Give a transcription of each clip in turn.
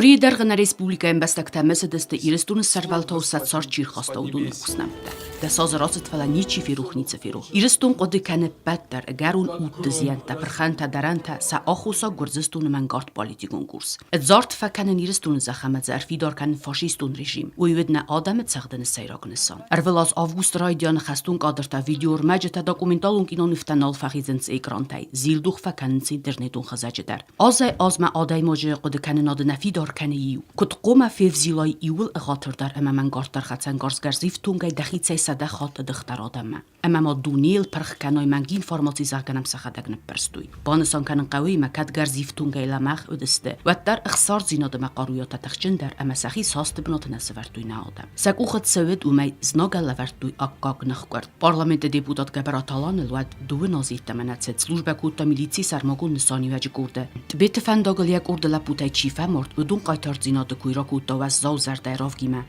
Ուրի դերգն ռեսպուբլիկայում բաստակտամեսը դստը իրստունը սարվալթով սացար չիր խաստաուդուն խուսնամտը։ Դասոզ ռոցտվալա նիչի ֆիրուխնիցը ֆիրուխ։ Իրստուն կոդիկանը պատտար գարուն ուտզիանտա բրխանտա դարանտա սա ախուսա գուրզստունը մանգարտ պոլիտիկոն կուրս։ Զարտ ֆականն իրստունը զախամած արֆիդորքան ֆաշիստուն ռեժիմ։ Ույվեդնա ադամը ցաղդնը սայրագնսան։ Արվելաս ավգուստ ռայդիան խաստուն կադրտա վիդեոր մաջտա դոկումենտալ ունկինոն իֆտանալ ֆախիզենց էկրանտայ զիլդուխ ֆականից ինտերնետուն խզաճդար։ Ազայ ազմա ադայ մոջը կոդիկանը նադնաֆի Dorkaniu. Kutqoma fevzilay iul ghaterdar amaman gartar khatsan garsgarzif tungay dakhitsay sada khat dkhtar adama. Amama dunil parkhkanoy mangin informatsiy zarganam saxadagn perstuy. Banısan kanın qawi makat garzif tungay lamach ödeste. Wattar ikhsar zinada maqaruyat takhchindar amasaxi sast bnotna severtuy naada. Sakuxat sewed umay znaga lavertuy akkak nakhqart. Parlament deputat gabaratalan elwad duwe nazit tamanatset slujba kutta milici sarmagun nisani vaji kurda. Tbet fandagaliak urda laputay chifa mort Dun qaytar zinadı kuyrak utavas zawzar dayrov gime.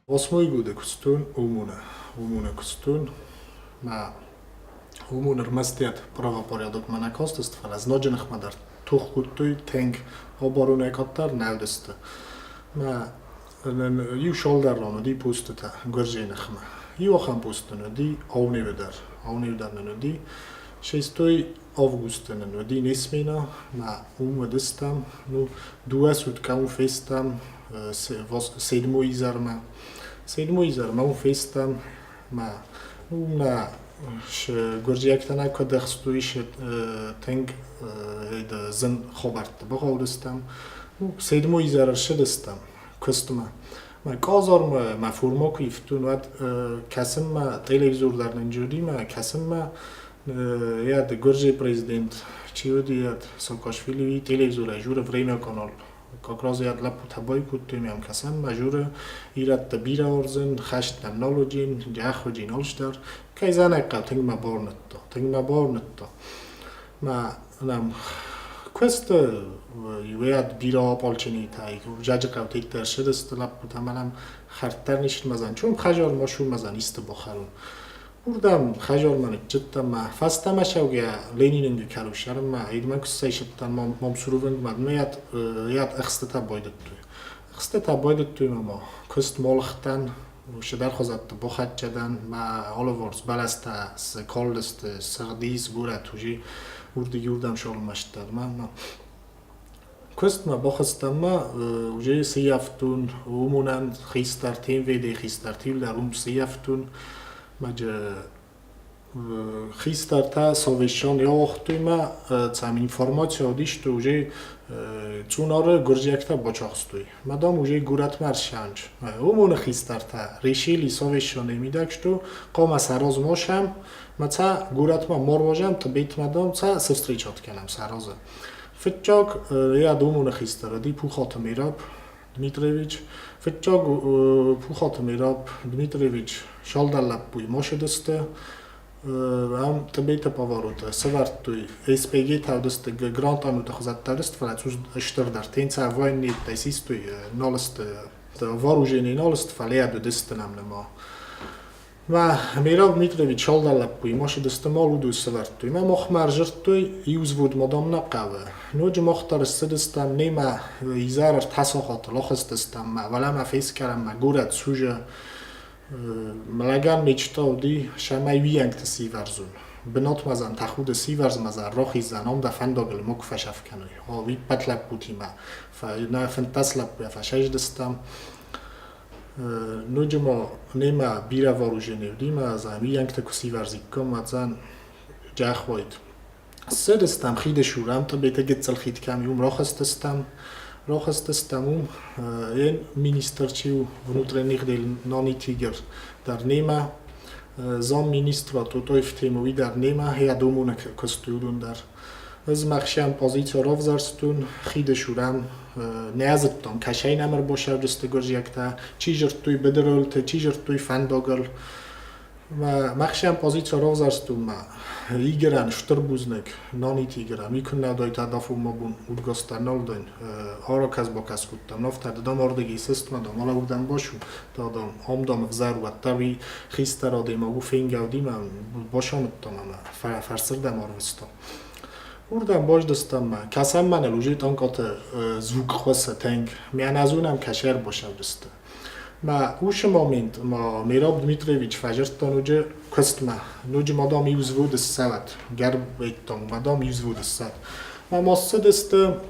Osmoy gude kustun umuna kustun ma umuna rmastiat prava porядок manakoststva znodženih madar tuh kutuj teng oborune kattar nevdeste ma ju shoulderlano di pusteta gorženih ma ju oxam pustene di avnivedar di Šestoj avgustene di nesmina ma umedestam nu duasut kam festam sedmoizarma festam ma na gorjiaktana kadextuish teng ed zan khobart baqawdestam sedmoizar shedestam kustuma ma qazarma ma formak iftunat kasim ma televizorlardan judi ma kasim ma Яд Горжий президент, чиуди Саакашвили телевизора жура время канал. Как раз яд лапута бойкот мям касан мажура ират бира орзен хашт налоджин жаходжин олштар кайзана катинг ма борнетто. Ма нам questo яд бира полчини тай жажкав тектер шедест лапута манам хартарниш мазан чум хажар машум мазан ист бохарун Urdam xajolmanı cidden fastama şevge Lenin'in karuşarım idmak sayşıptan momsuruvun madmeyat yat ıxtata boyduttu. Ixtata boyduttu ama kust molxtan şedar xozattı boxatçadan ma olovors balasta kollist sırdiz gura tuji urdi yurdam şolmaştar ma kust ma boxastamma uje siyaftun umunan xistar temvede xistar tivlar siyaftun Mađe Христарта совещан я охтуйма цам информация одишто уже цунары гуржиакта бочахстуй. Мадам уже гурат маршанч. Умон Христарта решили совещан эмидак что кома сароз мошам, маца гуратма морвожам тбит мадам ца встречат канам сароза. Фитчак я думон Христара ди пухат мираб Dmitrević Fitchog puxat mirab Dmitrević şaldallappuy moşedeste am tbeta pavarut sevartuy SPG tavdeste grantam utaxzattarist francuz ishterdar tensa voyni taisistuy nolst вооружение nolst faliad destenamnema Ma mirab Dmitrević şaldallappuy moşedeste maludu sevartuy ma moxmar jirtuy yuzvud modamna qava نوج مختار السدستم نیما ایزار تاسخات لخستستم ولی ما فیس کردم ما گورد سوژه ملگان میچتاو دی شمای ویانگ تسی ورزون بنات مزن تخود سی ورز مزن راخی زنام دفن داگل مکفشف کنی ها وی پتلب بودی ما نه فنتسلب بیا فشش دستم نوج ما نیما بیره واروژنیو دی ما زن ویانگ تکسی ورزی کم مزن جاخوید سدستم خیده شورم تا بیت گتسل خید کم یوم راخستستم این مینیسترچیو внутренних дел نانی تیگر در نیمه زام مینیستر تو تویف تیموی در نیمه هیا دومونه کستیودون در از مخشم پازیتیا راف زرستون خیده شورم نیازتون کشای نمر باشه جسته گرجیکتا چی جرتوی بدرولت چی جرتوی فنداگل مخشم پازیتیا راف زرستون ما ایگران شتربوزنک نانی تیگران میکن ندای تدافع ما بون اودگاستر نالدین آرا کس با کس کودم نفت دادم آردگی سست مدام حالا بودم باشم دادم آمدام افزار و تاوی خیستر آدیم او فینگ آدیم باشم اتام فرسردم آروستم Урдам бош дастам касам манел уже тонкот звук хоса тенг мяназунам кашер бошав даста ма уш момент ма Мираб Дмитриевич фажртан уже костма нуж мадам юзвуд сават гар бектон мадам юзвуд сават ма масса даста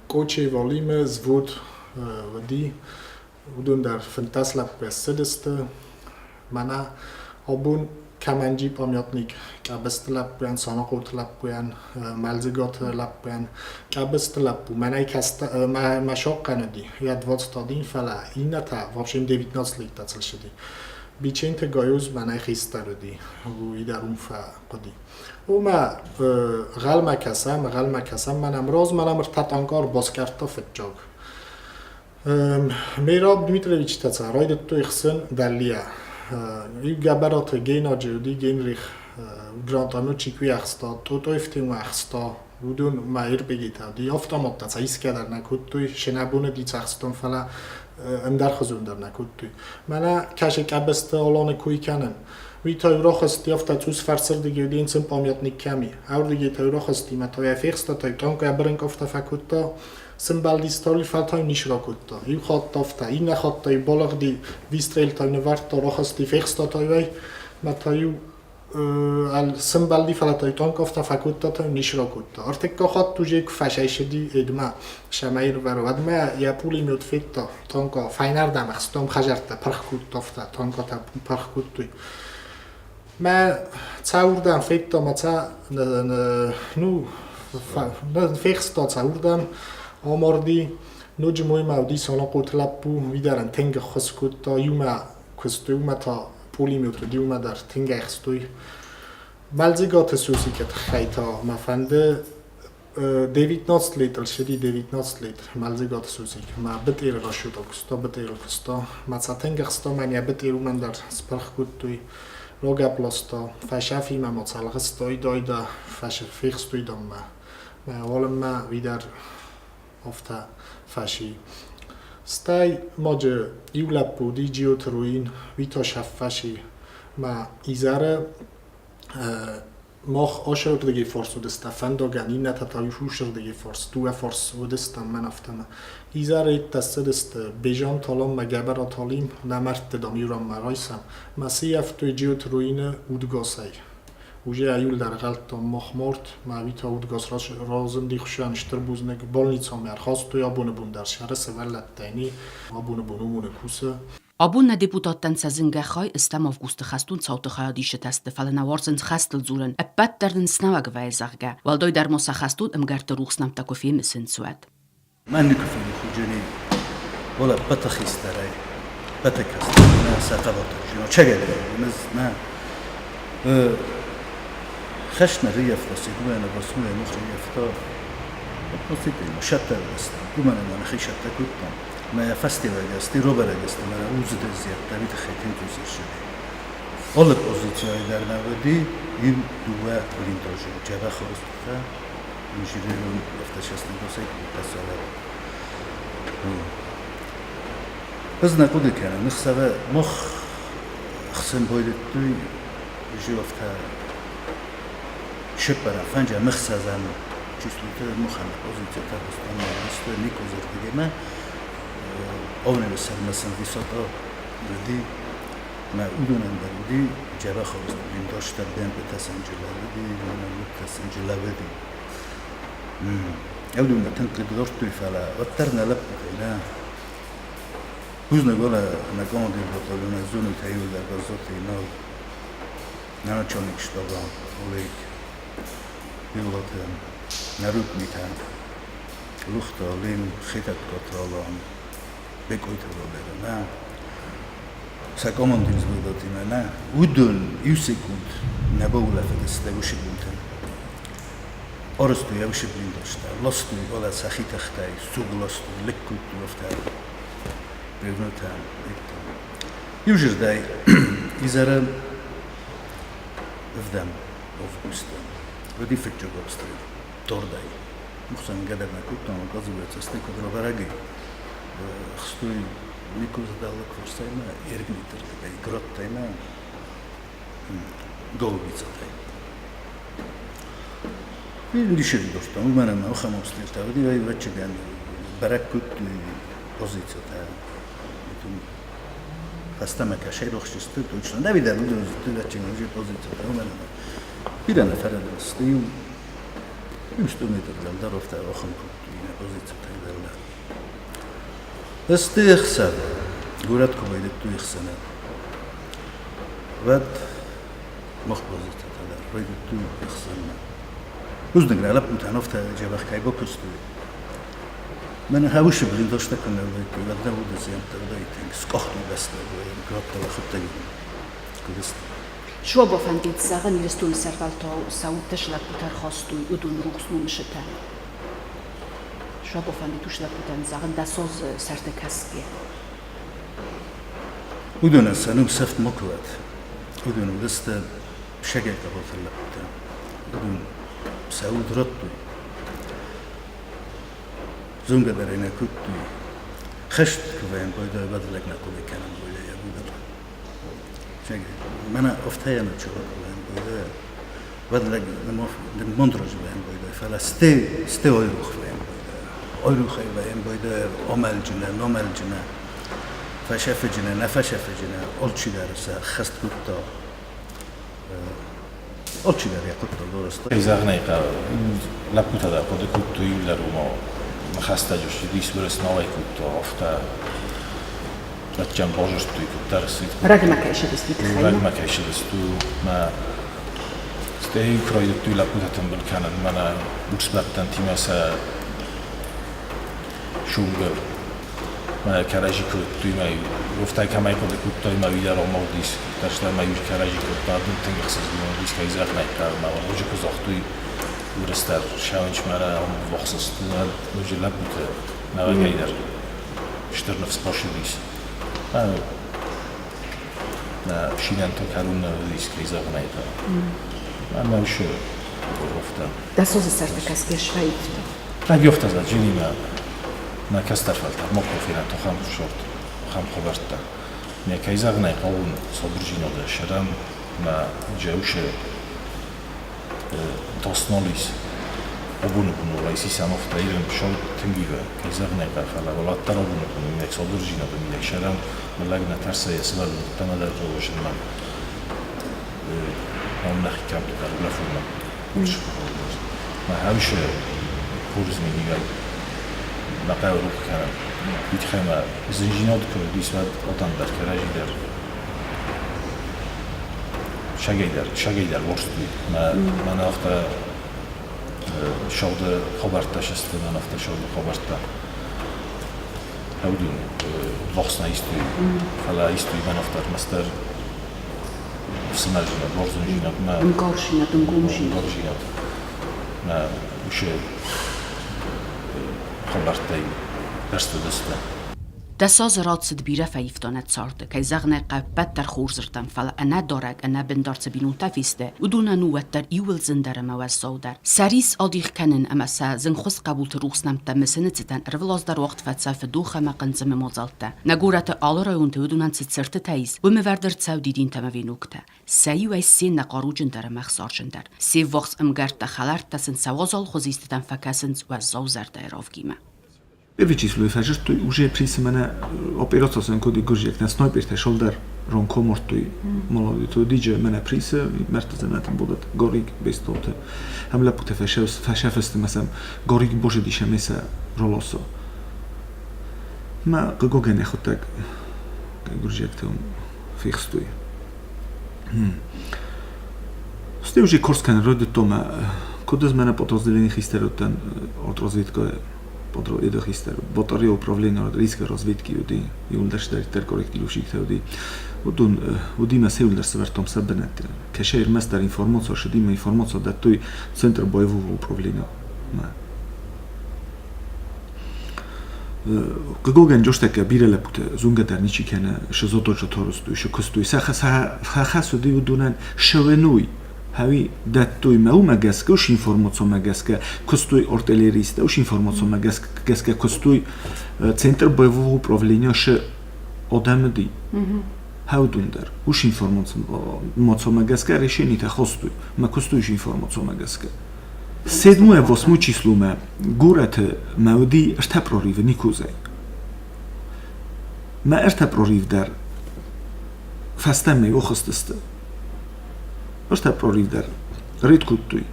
коче волиме звуд води удун дар фантаслап беседаста мана обун каманجی پامیاتنیک کابست لب بیان سانقوت لب بیان ملزگات لب بیان کابست لب بو منای کست مشاق کندی یا دوات تادین فلا این نتا وابشیم 19 لیک تاصل شدی بیچین تگایوز منای خیسته ردی و ایدر اون فا قدی و ما غل کسم من امروز من امر تاتانکار باز کرد فجاگ Мираб Дмитриевич таца райдет то ихсен далия и габарат гейна жуди генрих грантану чикви ахста то ифтим ахста будун маир бегита ди автомат таца искадар накут то шенабуне ди цахстон фала اندر خزون در نکوتی من کاش کبست آلان کوی کنن وی تایورا خستی افت توس فرسر دیگه دین سم پامیات نیکمی اور دیگه تایورا خستی متای فیخستا تای تانک ابرنگ افت فکوتا سم بالدیستاری فلتای نیشرا کوتا این خاط افت این نخاط تای بالغ دی ویستریل تای نورد تا را خستی فیخستا تای وی متایو سم بالدی فلتای تانک افت فکوتا تای نیشرا کوتا ارتکا خاط توجه که فشایش دی ادما شمایر ورو ادما یا پولی میاد فیتا تانکا فاینر دم خستم خجرت پرخ کوت افت تانکا تا پرخ کوت ما تعوردم فیتا ما تا نو فیخستا تعوردم آماردی نو جمعی مودی سالا قوت لبو ویدارن تنگ خس کوتا یوما کستوی ما تا پولی میاد دیوما در تنگ اخستوی ملزگات سوسی که خیتا مفنده 19 لیتر شدی 19 لیتر ملزگات سوسی که ما بتیر را شد کستا بتیر کستا ما تا تنگ اخستا من یا بتیر من در سپرخ کوتوی روگا پلاستا فشافی ما متصالحستای دایدا فش فیخستوی دام ما اول ما ویدر افتا فشی استای ماجه یولاب بودی جیوتروین ویتا شفشی ما ایزاره ماخ آشر دیگه فارس و دست فنداگن این نتاتایی فروشر دیگه فارس تو فارس و دستم من افتم ایزاره دست دست بیجان تالام مگبر آتالیم نمرد دام یورام مرایسم مسی افتوی جیوت روینه اودگاسای وجه ایول در غلط ماخ مرد معویتا اودگاس رازم دی خوشان شتر بوزنگ بالنیت هم خواست توی آبونه بون در شهر سولت دینی آبونه بونمونه کوسه Abunna deputaten Zazingachoy istam August Khastun Zautachadische Teste fallen awarsens Khastelzulen a pattern snawa gweisarga waldoy dar mosa Khastun im garte ruchsnam ta kofim sin suat ما نكفي خجوني ولا بتخيستراي بتكست ما سقبت جنو چگل مز ما خشنا ريف رسيدو انا بسوي مخري يفتا بسيط مشتت است دوما انا خيشت كنت ما فستيفال استي روبر است ما وجود زياد تبيت خيتين توزيش اول بوزيشن در نودي این دو لينتاج جبا خرستا مجريون افتشاستن دوسي تسالة بس نقول كنا نخسر مخ خسن بويدتوي جوفتا شبرا فنجا مخسزن جسلوت مخنا بوزيشن تابستان مست نيكو زرتيجي ما اول بسر مثلا في صدا ردي ما اودون اندرودي جبا خرست لينتاج تبدين بتسنجل ردي من تسنجل ردي أولو ما تنقل دورتو فلا وترنا لبنا وزنا قولا نقوم دي بطلونا زون تايو دا غزوتي نو نانا چونك شتابا وليك بيلوتا نروت ميتان لوختا لين خيتت قطالان بكويت روبرنا ساكومون ديز بودوتي منا ودون يوسيكوند نبولا فدستاوشي بونتن Orostui javše blindošta, lostui ola sachitachtai, suglostui, lekkutu oftai, privnutam, ektam. Južirdai, izara vdam, ovgustam, vadi fitjogostri, tordai. Muxsan gadar nakutam, kazuvec, asteko drobaragi. Xstui niko zadalak forsayma, ergnitirgai, grottayma, golubitsatai. Indişeri dostum, bu benim oxam obstilta, bu diye veçgen berekut pozisyonu ta. Bütün hastamaka şey roxşistı, Deutschland. Ne bilir, bu veçgen pozisyonu ta, bu benim. Bir tane ferden istiyor. Üstüne de darofta oxam pozisyonu ta derler. استخسر قولت كويدت تو يخسنا ود مخبزت هذا ريدت تو يخسنا وزنك على متعنفت جابخ كاي بوكستو من هاوش بغي دوشتا كنا بيتو غدا ود زين تبدايتين سقختو بس قربت وخطي كدست شو بفندید زغن یرستون سرفالتا سعود تشلک بتر خواستوی ادون روکس نمشته شو بفندید توشلک بودن زغن دسوز سرت کسکیه ودون سنو سفت مكوات ودون ودست شقة قبض اللقطة ودون سعود رطو زنقة درينا كتو خشت كفاين بويدا بدلك نقولي كان بويدا يا بويدا شقة منا افتايا نتشوف كفاين بويدا بدلك المندرج بويدا بويدا فلا ستي اويروخ بويدا اويروخ بويدا عمل جنا نعمل جنا فشافجنا نفشافجنا قلتشي درس خست كنت قلتشي در يقطع درست إزغنيقا لابوتا دا قد كنت يولر وما خسته جوشي ديس برس نوعي كنت أفتا رجم باجش توي كنت درسيت رد ما كايشه دستي تخيل رد ما كايشه دستو ما استهي كرايد توي لابوتا تنبل كانت منا بوكسبتن تيماسا شونجر ما كراجي كنت توي ما گفتای کمی کنه کوتاه ماویدار آمادیس داشتم مایوش کراجی کرد بعدم تنگخسیز می‌آمدیس که ایزار نکرد ما وجه کزاختوی ورستر شاونش مرا هم وقتست وجه لب بود نوعی در شتر نفس پاشیدیس نه شیدن تا کارون نوعیس که ایزار نکرد من ماوشه گفتم دسوز سرت کسکیه شوید نگفت از جنی ما کستر فلت ما کفیرن تو خام شورت خام خبرت نه کایزاغ نه قاون صبرجینو ده شرم ما جوش داستانلیس ابونو کنو رئیسی سانوف تایرن شال تنگیه کایزاغ نه قفلا ولات تر ابونو کنو میک صبرجینو ده میک شرم ملاگ نترسه اسمال تمادر روشن من هم نخی کم در لفظم ما همیشه پرز میگم نقای روح کنم بیتخیم زنجینات که دیسمت آتن در کراجی در شگی در ورستی من افتا شاود خبرتش است من افتا شاود خبرتا هودون وقت نیستی فلا ایستی من افتا مستر سمرجینات ورزنجینات ما گارشینات گارشینات ما وشه خبرتای دست دساز رادسد بیره فیفتانت سارده که زغنه قبت در خورزرتن فلا انا دارگ انا بندارت بینون تفیسته و دونه نوت در ایول زندر موزاو در سریس آدیخ کنن اما سا زنخوز قبولت روخس نمتا مسنت زتن ارولاز در وقت فتساف دوخه مقنزم مازالته نگورت آل رایون تودونن ستسرت تایز و موردر تساو دیدین تموینوکته سایو ای سی نقارو جندر مخصار جندر سی وقت امگرد تخلرد تسن سوازال خوزیستتن فکسنز و زاوزر دایراف گیمه Первый число и фажер, то уже присемена операция на коди гуржек на снайпер те шолдер рон комор той молоди то диже мене присе мертзенатен будат горик без тоте хамла путе фашафест مثلا горик боже дише меса ролосо ма гогоген ехотак гуржек те фикстуй сте уже корскан роди тома кодез мене подразделение хистеротен от разведка подробно хистер батарея управления риска разведки уди юлдашдар тер корректилушик теуди удима сеулдаш свертом сабнет кешер мастер информация шдима информация да той центр боевого управления гогоген жоштака биреле путе зунгатар ничи кена шозоточо торусту шукусту сахасу ди удунан швенуй هاوی دتوی ماو مگسکه وش اینفورماسیون مگسکه کستوی ارتلریسته وش اینفورماسیون مگسکه کستوی центр боевого управления ш آدم دی هاو دوندر وش اینفورماسیون مگسکه решение تا خواستوی ما کستویش اینفورماسیون مگسکه 7 و 8 числуме гурат мавди эрта прорив никузе. Ма эрта прорив дар фастаме охостсте. Эрта прорив дар риткуттуй.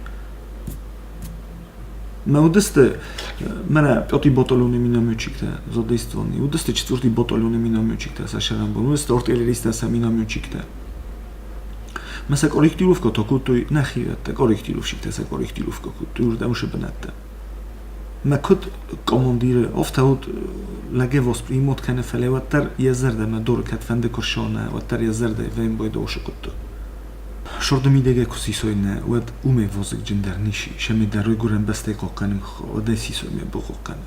Мавдсте мана 5 боталони миномётчикте задействовани. Удсте 4 боталони миномётчикте сашарамбон. Удсте артиллериста са миномётчикте. Mesela korrektirovka takutui nahirette korrektirovshikte sa korrektirovka kutur damshebnatte. Ma kod komandire oftaut lage vosprimot kana felewatter yazarda ma dorkat fende korshana watter yazarda vem boyda oshukuttu. Shordamidege kusisoyne wad ume vozik jindarnishi shemidaroy guren beste qoqqanim odesisoyme boqqan.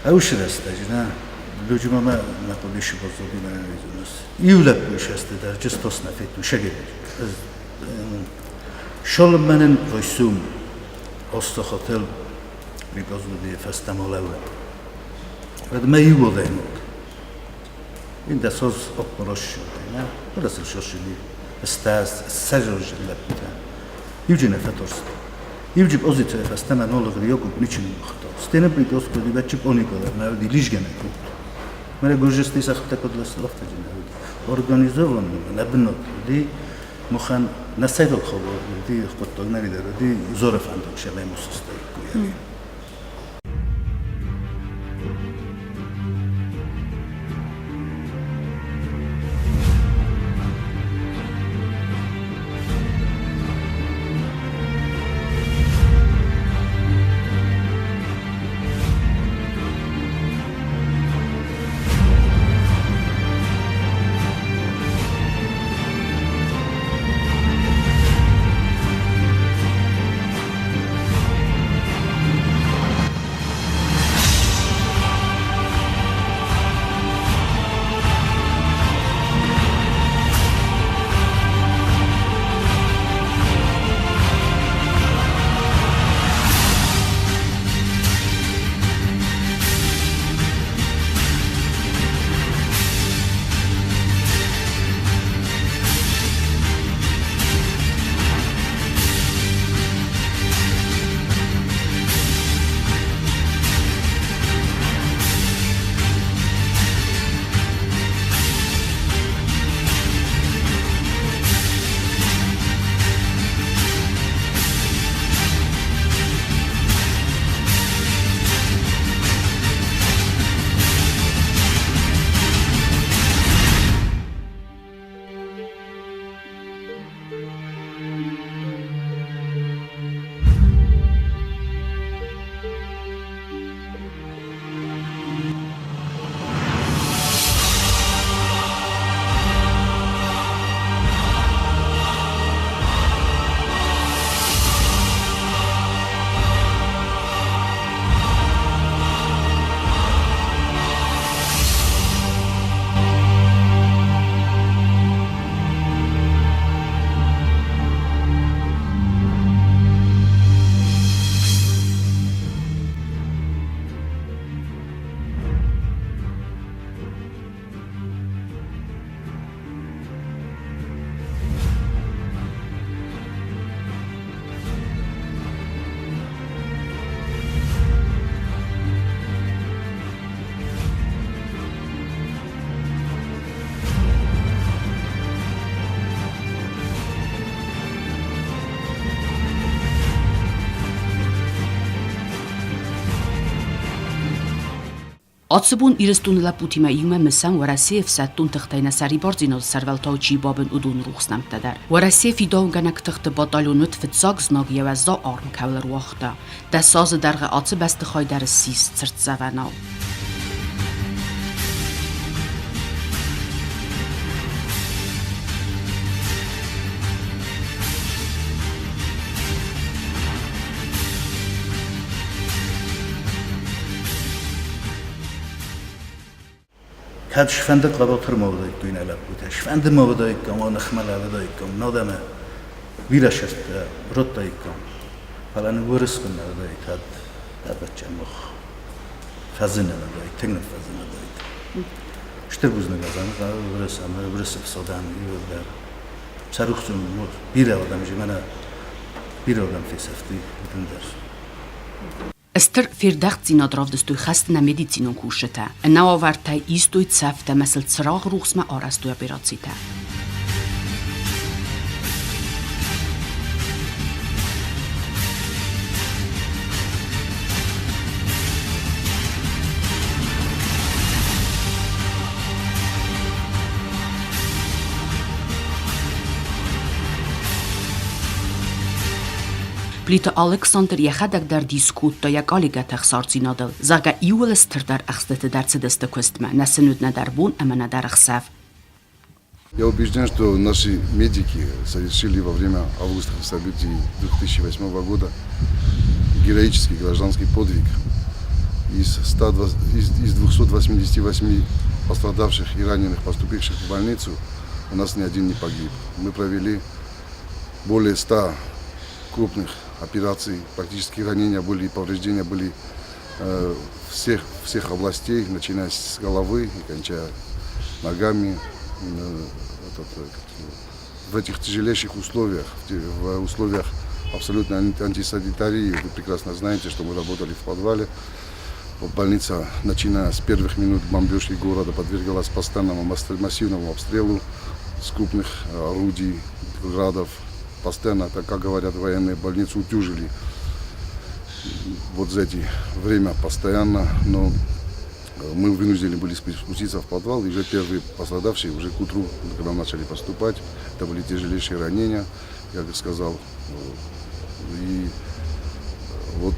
Aushirastajna Людьми на полише позабили у нас. Юлеп шесте дар чистос на фету шагет. Шол менен войсум оста хотел приготовили фестамолеве. Рад ме юводем. Инда соз опрош, на. Раз шошили. Стас сажож лепта. Юджина фаторст. Юджиб озите фестама нолог йогу ничин хто. Стене приготовили бачип оникола на дилижгена. Mere gurjistis akhta kodlas lafta jinawdi organizovan nabnot di mukhan nasayl khobor di khotnari dardi zoraf andok shalay musasta kuyani Ացբուն իրստունլա պուտիմա յումը մսան Ռասիև սատուն թղթայնա սարի բարձինոց սարվալտոչի բաբն ուդուն ռուխսնամ տադար։ Ռասիև իդոն գանակ թղթը բատալյոնուտ ֆծակ զնագ եւ ազա արմ կավլր վախտա։ Դա սազը դարղը ացը բաստը խայդարը սիս ծրծավանալ։ Kad şfende qabatır mavdayık düynələ butə. Şfende mavdayık kam, anıxmal avdayık kam. Nadamə viraşırt rotdayık kam. Falan vurıskın avdayık. Had bachçamıq. Fazına avdayık, tegnif fazına avdayık. Ştır buzna qazanıq, vurısıq sodan yollar. Sarıqsun bir adam jimana პირველგან ფისέφტი ბუნდერს Ester vierdacht sinodrov destui khastna medicinon kusheta. Nao vartai istui tsafta mesel tsrag ruxma arastu operacita. Plita Alexander jachadak dar diskut to jak aligatach sarcinadel. Zaga iuelester dar achstete dar cedeste questma. Насенут на дарбун, а на дарах сав. Я убежден, что наши медики совершили во время августовых событий 2008 года героический гражданский подвиг. Из 288 пострадавших и раненых, поступивших в больницу, у нас ни один не погиб. Мы провели более 100 крупных операций, практически ранения были, повреждения были всех областей, начиная с головы и кончая ногами. В этих тяжелейших условиях, в условиях абсолютно антисанитарии, вы прекрасно знаете, что мы работали в подвале. Больница, начиная с первых минут бомбежки города, подвергалась постоянному массивному обстрелу с крупных орудий, градов. Постоянно, так как говорят военные, больницу утюжили вот за эти время постоянно, но мы вынуждены были спуститься в подвал, и уже первые пострадавшие уже к утру, когда начали поступать, это были тяжелейшие ранения, я как сказал, и вот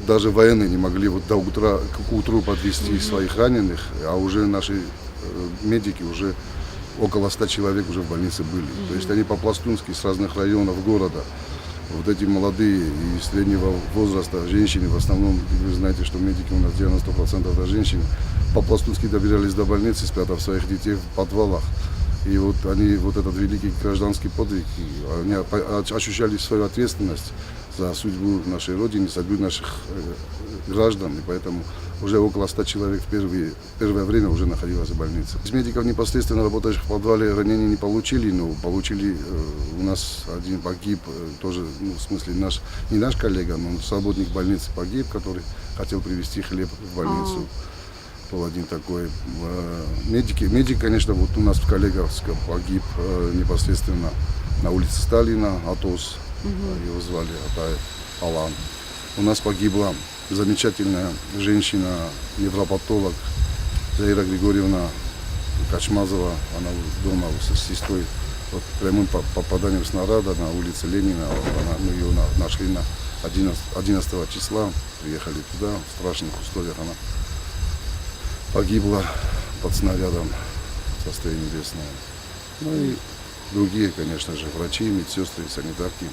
даже военные не могли вот до утра, к утру подвести своих раненых, а уже наши медики уже около 100 человек уже в больнице были. То есть они по-пластунски с разных районов города. Вот эти молодые и среднего возраста женщины, в основном, вы знаете, что медики у нас 90% это женщины, по-пластунски добирались до больницы, спрятав своих детей в подвалах. И вот они, вот этот великий гражданский подвиг, они ощущали свою ответственность за судьбу нашей Родины, судьбу наших граждан, и поэтому уже около 100 человек в первое время уже находилось в больнице. Из медиков, непосредственно работающих в подвале, ранений не получили, но получили, у нас один погиб, тоже, ну, в смысле, не наш коллега, но работник больницы погиб, который хотел привезти хлеб в больницу. Был один такой. Медик, конечно, вот у нас коллега погиб непосредственно на улице Сталина, Атос, его звали Атай Алан. У нас погибла замечательная женщина, невропатолог Заира Григорьевна Качмазова. Она дома со сестрой под прямым попаданием снаряда на улице Ленина. Мы ее нашли на 11 числа, приехали туда, в страшных условиях она погибла под снарядом, состояние небесное. Ну и другие, конечно же, врачи, медсестры, санитарки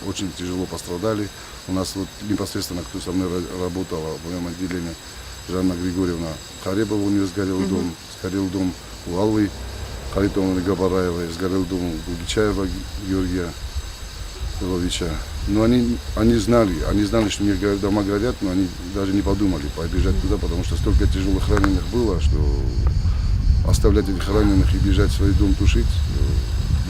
очень тяжело пострадали. У нас вот непосредственно, кто со мной работала в моем отделении, Жанна Григорьевна Харебова, у нее сгорел дом у Аллы Харитовны Габараевой, сгорел дом у Гичаева Георгия Павловича. Но они знали, что у них дома горят, но они даже не подумали побежать туда, потому что столько тяжелых раненых было, что оставлять этих раненых и бежать в свой дом тушить,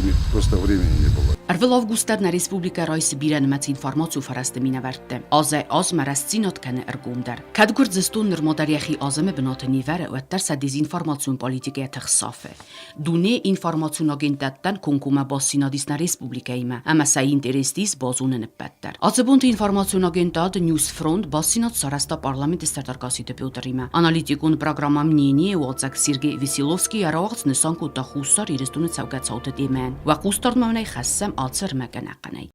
у них просто времени не было. Arvel avgustar na Respublika Rajs biren met informațiu farastă mineverte. Aze az marascinot kane ergumder. Kadgur zestun nirmodariahi azeme benate nivere و ترس dezinformațiun politike تخصافه. Dune informațiun agentattan konkuma basinadis na Respublika ima. Ama sa interestis bazunen better. Azebont informațiun agentat Newsfront basinat sarasta parlament startarkasi deputarima. Analitikun programa мнение Wozak Sergey Veselovskiy arağıts nesanku ta xusar irestun tsavgatsauta demen. Wa qustar mavnay khassam أتصر مكان قناي.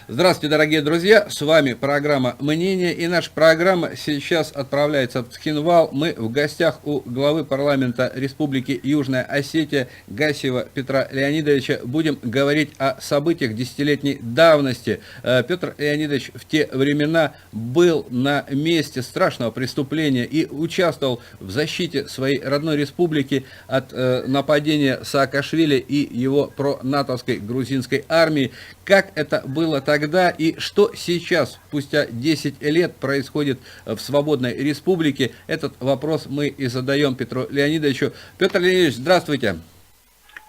Здравствуйте, дорогие друзья, с вами программа «Мнение», и наша программа сейчас отправляется в Цхинвал. Мы в гостях у главы парламента Республики Южная Осетия Гасиева Петра Леонидовича. Будем говорить о событиях десятилетней давности. Петр Леонидович в те времена был на месте страшного преступления и участвовал в защите своей родной республики от нападения Саакашвили и его пронатовской грузинской армии. Как это было тогда? тогда и что сейчас, спустя 10 лет, происходит в свободной республике? Этот вопрос мы и задаем Петру Леонидовичу. Петр Леонидович, здравствуйте.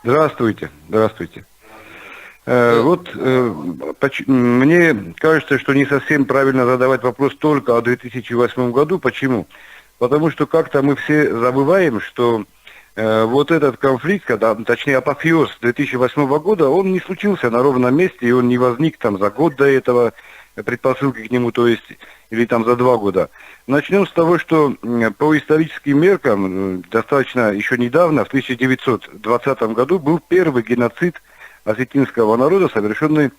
Здравствуйте, здравствуйте. Мне кажется, что не совсем правильно задавать вопрос только о 2008 году. Почему? Потому что как-то мы все забываем, что вот этот конфликт, точнее апофеоз 2008 года, он не случился на ровном месте, и он не возник там за год до этого, предпосылки к нему, то есть, или там за 2 года. Начнем с того, что по историческим меркам, достаточно еще недавно, в 1920 году, был первый геноцид осетинского народа, совершенный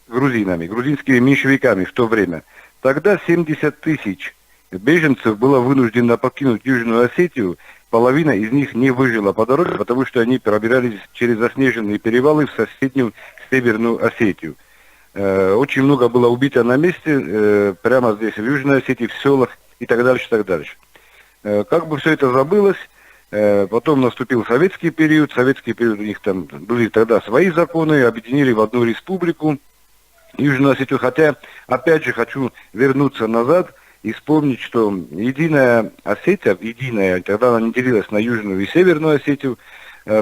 грузинами, грузинскими меньшевиками в то время. Тогда 70 тысяч беженцев было вынуждено покинуть Южную Осетию, половина из них не выжила по дороге, потому что они пробирались через заснеженные перевалы в соседнюю Северную Осетию. Очень много было убито на месте, прямо здесь, в Южной Осетии, в селах и так дальше, так дальше. Как бы все это забылось, потом наступил советский период, у них там были тогда свои законы, объединили в одну республику, Южную Осетию, хотя, опять же, хочу вернуться назад и вспомнить, что единая Осетия, тогда она не делилась на Южную и Северную Осетию,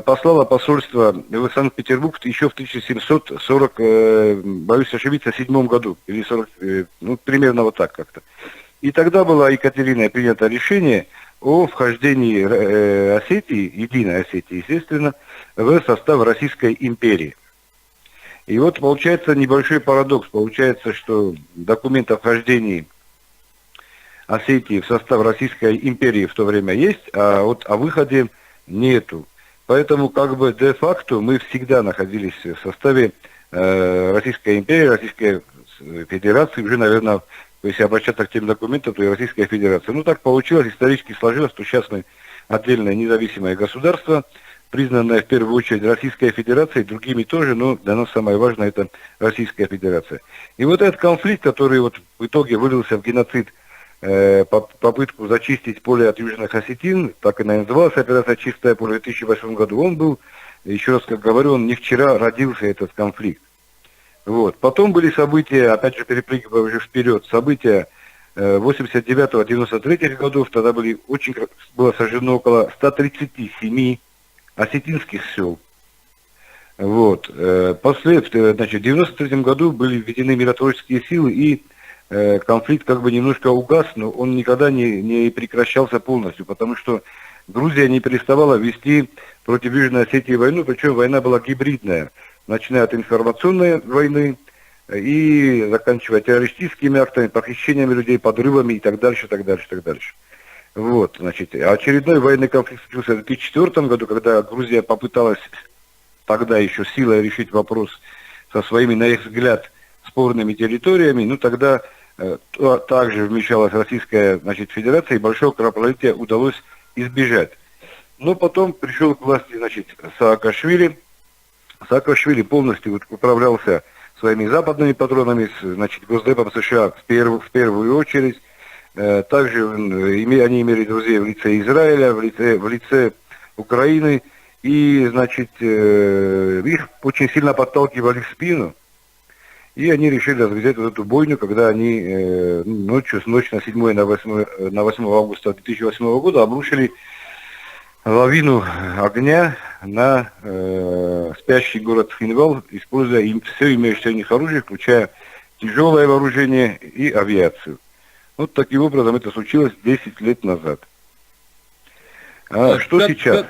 послала посольство в Санкт-Петербург еще в 1740, боюсь ошибиться, 7 году, или 40, ну, примерно вот так как-то. И тогда было Екатериной принято решение о вхождении Осетии, единой Осетии, естественно, в состав Российской империи. И вот получается небольшой парадокс. Получается, что документ о вхождении Осетии в состав Российской империи в то время есть, а вот о выходе нету. Поэтому как бы де-факто мы всегда находились в составе Российской империи, Российской Федерации, уже, наверное, если обращаться к тем документам, то и Российская Федерация. Ну так получилось, исторически сложилось, что сейчас мы отдельное независимое государство, признанное в первую очередь Российской Федерацией, другими тоже, но для нас самое важное это Российская Федерация. И вот этот конфликт, который вот в итоге вылился в геноцид, попытку зачистить поле от южных осетин, так и называлась операция «Чистое поле» в 2008 году, он был, еще раз как говорю, он не вчера родился, этот конфликт. Вот. Потом были события, опять же перепрыгивая уже вперед, события 89-93 годов, тогда было сожжено около 137 осетинских сел. Вот. Впоследствии, значит, в 93 году были введены миротворческие силы, и конфликт как бы немножко угас, но он никогда не прекращался полностью, потому что Грузия не переставала вести против Южной Осетии войну, причем война была гибридная, начиная от информационной войны и заканчивая террористическими актами, похищениями людей, подрывами и так дальше, так дальше, так дальше. Вот, значит, очередной военный конфликт случился в 2004 году, когда Грузия попыталась тогда еще силой решить вопрос со своими, на их взгляд, спорными территориями, ну тогда также вмешалась Российская, значит, Федерация, и большого кровопролития удалось избежать. Но потом пришел к власти, значит, Саакашвили. Саакашвили полностью управлялся своими западными патронами, значит, Госдепом США в первую очередь. Также они имели друзей в лице Израиля, в лице Украины, и, значит, их очень сильно подталкивали в спину. И они решили развязать вот эту бойню, когда они ночь на 7 на 8 августа 2008 года обрушили лавину огня на спящий город Цхинвал, используя все имеющееся у них оружие, включая тяжелое вооружение и авиацию. Вот таким образом это случилось 10 лет назад. Что сейчас?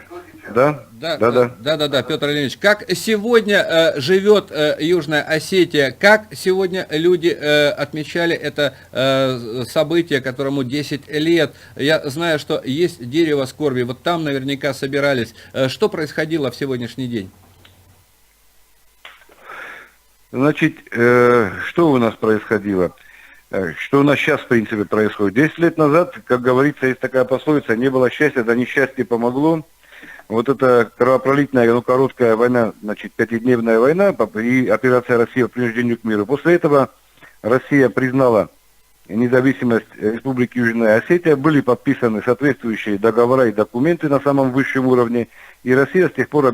Да, Петр Леонидович, как сегодня живет Южная Осетия, как сегодня люди отмечали это событие, которому 10 лет. Я знаю, что есть дерево скорби, вот там наверняка собирались. Что происходило в сегодняшний день? Значит, что у нас происходило? Что у нас сейчас, в принципе, происходит? 10 лет назад, как говорится, есть такая пословица, не было счастья, да несчастье помогло. Вот эта кровопролитная, короткая война, значит, 5-дневная война и операция «Россия» по принуждению к миру. После этого Россия признала независимость Республики Южная Осетия, были подписаны соответствующие договора и документы на самом высшем уровне, и Россия с тех пор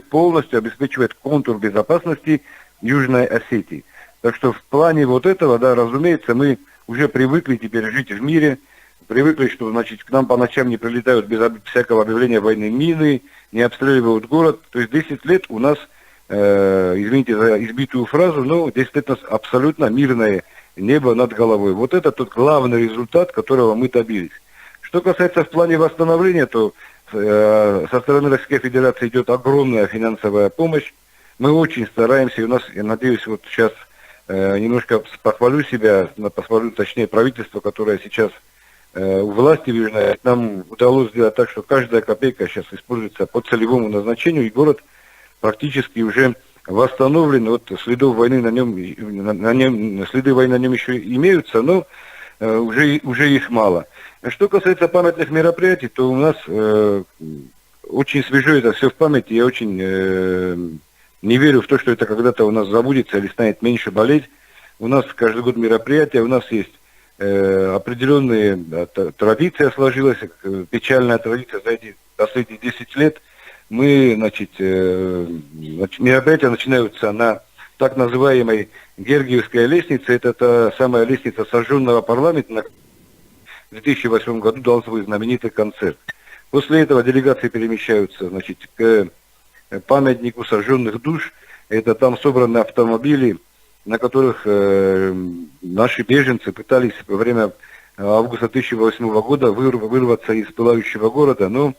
полностью обеспечивает контур безопасности Южной Осетии. Так что в плане вот этого, да, разумеется, мы уже привыкли теперь жить в мире, привыкли, что, значит, к нам по ночам не прилетают без всякого объявления войны мины, не обстреливают город. То есть 10 лет у нас, извините за избитую фразу, но 10 лет у нас абсолютно мирное небо над головой. Вот это тот главный результат, которого мы добились. Что касается в плане восстановления, то со стороны Российской Федерации идет огромная финансовая помощь. Мы очень стараемся, и у нас, я надеюсь, вот сейчас немножко похвалю себя, похвалю, точнее, правительство, которое сейчас у власти в Южной, нам удалось сделать так, что каждая копейка сейчас используется по целевому назначению, и город практически уже восстановлен. Вот следов войны на нем, следы войны на нем еще имеются, но уже их мало. Что касается памятных мероприятий, то у нас очень свежо это все в памяти. Я очень не верю в то, что это когда-то у нас забудется или станет меньше болеть. У нас каждый год мероприятия, у нас есть определенные традиции сложилась, печальная традиция за эти последние 10 лет. Мы, значит, мероприятия начинаются на так называемой Гергиевской лестнице. Это та самая лестница сожженного парламента, на в 2008 году дал свой знаменитый концерт. После этого делегации перемещаются, значит, к памятнику сожженных душ. Это там собраны автомобили, на которых наши беженцы пытались во время августа 2008 года вырваться из пылающего города, но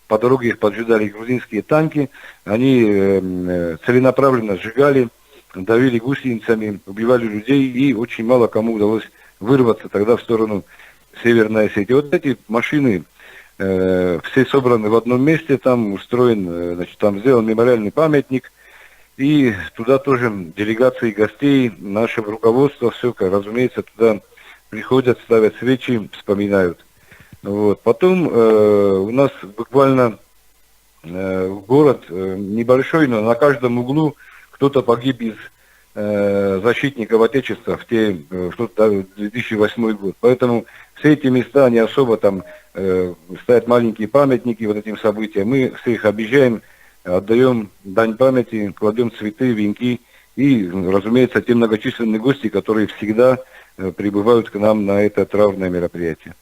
по дороге их поджидали грузинские танки. Они целенаправленно сжигали, давили гусеницами, убивали людей, и очень мало кому удалось вырваться тогда в сторону Северной Осетии. Вот эти машины все собраны в одном месте, там устроен, значит, там сделан мемориальный памятник, и туда тоже делегации гостей, наше руководство, все, разумеется, туда приходят, ставят свечи, вспоминают. Вот. Потом у нас буквально город небольшой, но на каждом углу кто-то погиб из защитников Отечества в 2008 год. Поэтому все эти места, они особо там ставят маленькие памятники вот этим событиям. Мы все их объезжаем, отдаем дань памяти, кладем цветы, венки и, разумеется, те многочисленные гости, которые всегда прибывают к нам на это травное мероприятие.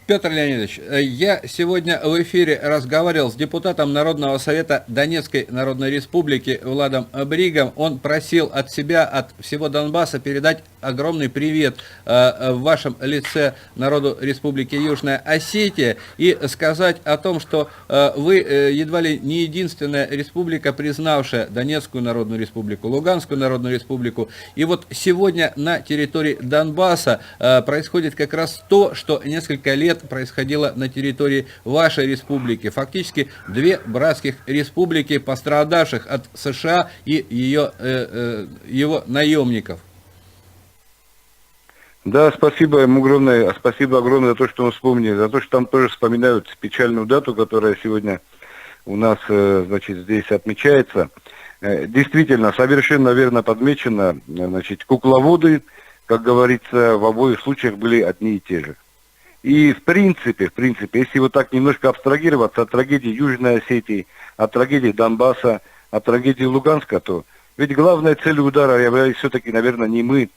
Петр Леонидович, я сегодня в эфире разговаривал с депутатом Народного совета Донецкой Народной Республики Владом Бригом. Он просил от себя, от всего Донбасса передать огромный привет в вашем лице народу Республики Южная Осетия и сказать о том, что вы едва ли не единственная республика, признавшая Донецкую Народную Республику, Луганскую Народную Республику. И вот сегодня на территории Донбасса происходит как раз то, что несколько лет происходило на территории вашей республики. Фактически две братских республики, пострадавших от США и его наемников. Да, спасибо ему огромное, за то, что он вспомнил, за то, что там тоже вспоминают печальную дату, которая сегодня у нас, значит, здесь отмечается. Действительно, совершенно верно подмечено, значит, кукловоды, как говорится, в обоих случаях были одни и те же. И в принципе, если вот так немножко абстрагироваться от трагедии Южной Осетии, от трагедии Донбасса, от трагедии Луганска, то ведь главной целью удара являлись все-таки, наверное, не мы.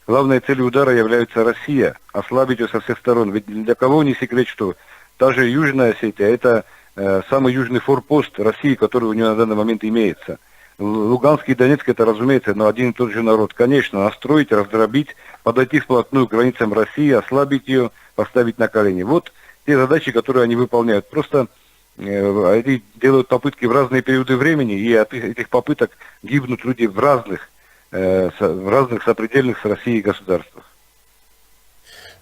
Главной целью удара является Россия, ослабить ее со всех сторон. Ведь для кого не секрет, что та же Южная Осетия – это самый южный форпост России, который у нее на данный момент имеется. Луганский и Донецк – это, разумеется, но один и тот же народ. Конечно, настроить, раздробить, подойти вплотную к границам России, ослабить ее, поставить на колени. Вот те задачи, которые они выполняют. Просто они делают попытки в разные периоды времени, и от этих попыток гибнут люди в разных сопредельных с Россией государствах.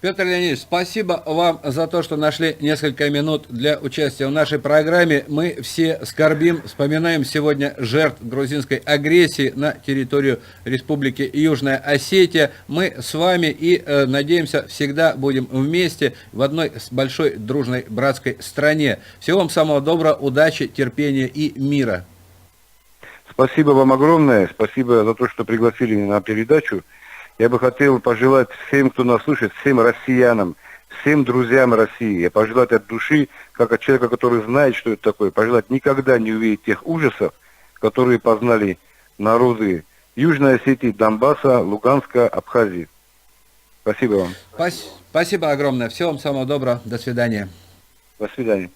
Петр Леонидович, спасибо вам за то, что нашли несколько минут для участия в нашей программе. Мы все скорбим, вспоминаем сегодня жертв грузинской агрессии на территорию Республики Южная Осетия. Мы с вами и, надеемся, всегда будем вместе в одной большой дружной братской стране. Всего вам самого доброго, удачи, терпения и мира. Спасибо вам огромное, спасибо за то, что пригласили меня на передачу. Я бы хотел пожелать всем, кто нас слушает, всем россиянам, всем друзьям России, я пожелать от души, как от человека, который знает, что это такое, пожелать никогда не увидеть тех ужасов, которые познали народы Южной Осетии, Донбасса, Луганска, Абхазии. Спасибо вам. Спасибо огромное. Всего вам самого доброго. До свидания. До свидания.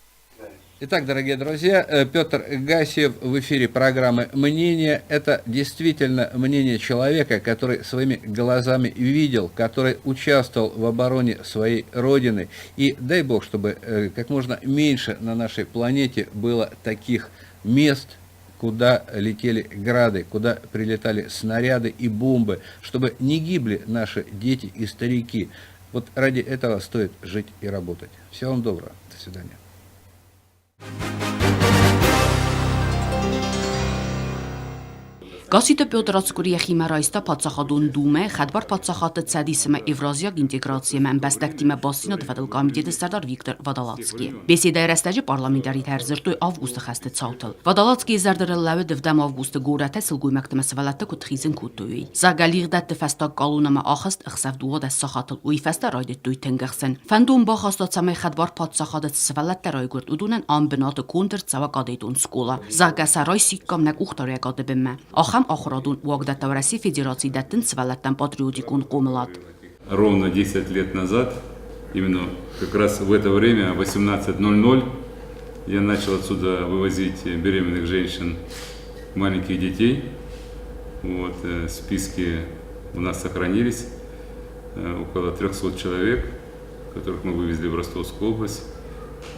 Итак, дорогие друзья, Петр Гасиев в эфире программы «Мнение». Это действительно мнение человека, который своими глазами видел, который участвовал в обороне своей родины. И дай Бог, чтобы как можно меньше на нашей планете было таких мест, куда летели грады, куда прилетали снаряды и бомбы, чтобы не гибли наши дети и старики. Вот ради этого стоит жить и работать. Всего вам доброго. До свидания. Գասիտը Պյոտրացկուրի խիմարայստա պատսախադուն դում է, խadbar պատսախատը ցադիսմը Եվրազիա ինտեգրացիա մեն բաստակտիմը բասինո դվադլ կոմիտետը Սարդար Վիկտոր Վադալացկի։ Բեսիդա երաստաճի պարլամենտարի թերզրտոյ ավգուստը խաստը ցաուտել։ Վադալացկի զարդրելավը դվդամ ավգուստը գորաթը սլգույմակտը սվալատը կուտխիզն կուտույի։ Զագալիղդատ դֆաստակ կալունամը ախաստ ըխսավ դուղոդ ասախատլ ու իֆաստա ռայդետ դույ թնգախսն։ Ֆանդում բախաստացամե խadbar պատսախադը սվալատը ռայգուրտ ուդունեն ամբնատը կունդր ցավակադեյտուն սկոլա։ Զագասարոյ սիկկամնակ ուխտորյակադը բեմը։ Охрадун у Агдата России Федерации датын свалаттан патриотикун кумлат. Ровно 10 лет назад, именно как раз в это время, 18:00, я начал отсюда вывозить беременных женщин, маленьких детей. Вот, списки у нас сохранились, около 300 человек, которых мы вывезли в Ростовскую область.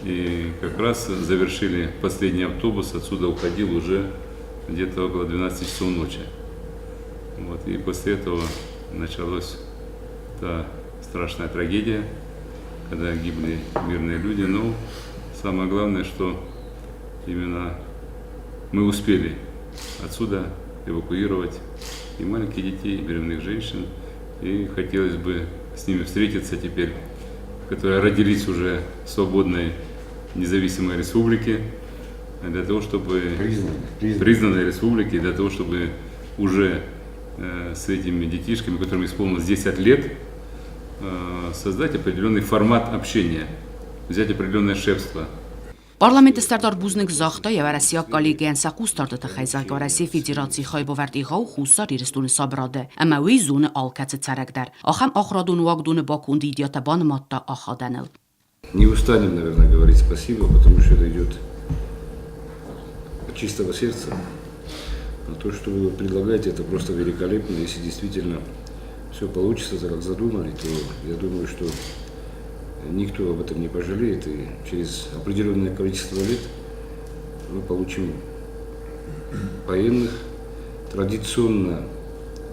И как раз завершили последний автобус, отсюда уходил уже где-то около 12 часов ночи. Вот, и после этого началась та страшная трагедия, когда гибли мирные люди. Но самое главное, что именно мы успели отсюда эвакуировать и маленьких детей, и беременных женщин. И хотелось бы с ними встретиться теперь, которые родились уже в свободной независимой республике, для того, чтобы признанной республики, для того, чтобы уже с этими детишками, которым исполнилось 10 лет, создать определенный формат общения, взять определенное шефство. Պարլամենտը ստարտար բուզնիկ զախտա և արասիակ կալիգեն սակուս տարտը խայզակ արասի ֆեդերացի խայբովարդի խաղ խուսար իրստունի սաբրադը, ամավի զունը ալկացը царагдար, ախամ ախրադուն ուագդունը բակունդի идиотабаны матта ахаданыл. Не устанем, наверное, говорить спасибо, потому что это идет от чистого сердца. Но то, что вы предлагаете, это просто великолепно. Если действительно все получится так, как задумали, то я думаю, что никто об этом не пожалеет, и через определенное количество лет мы получим военных, традиционно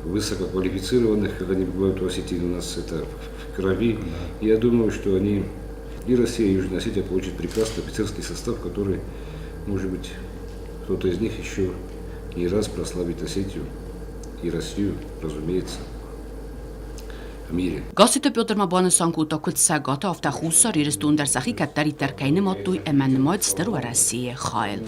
высококвалифицированных, как они бывают в Осетии, у нас это в крови. Я думаю, что они, и Россия, и Южная Осетия получат прекрасный офицерский состав, который, может быть, кто-то из них еще не раз прославит Осетию и Россию, разумеется, в мире. Գասիտը Պյոտր Մաբանը սանկուտա քուտ սագատը ավտախուսար իրստուն դարսախի կատարի տարկայնը մոտույ էմեն մոյց ստր ու արասի է խայլ.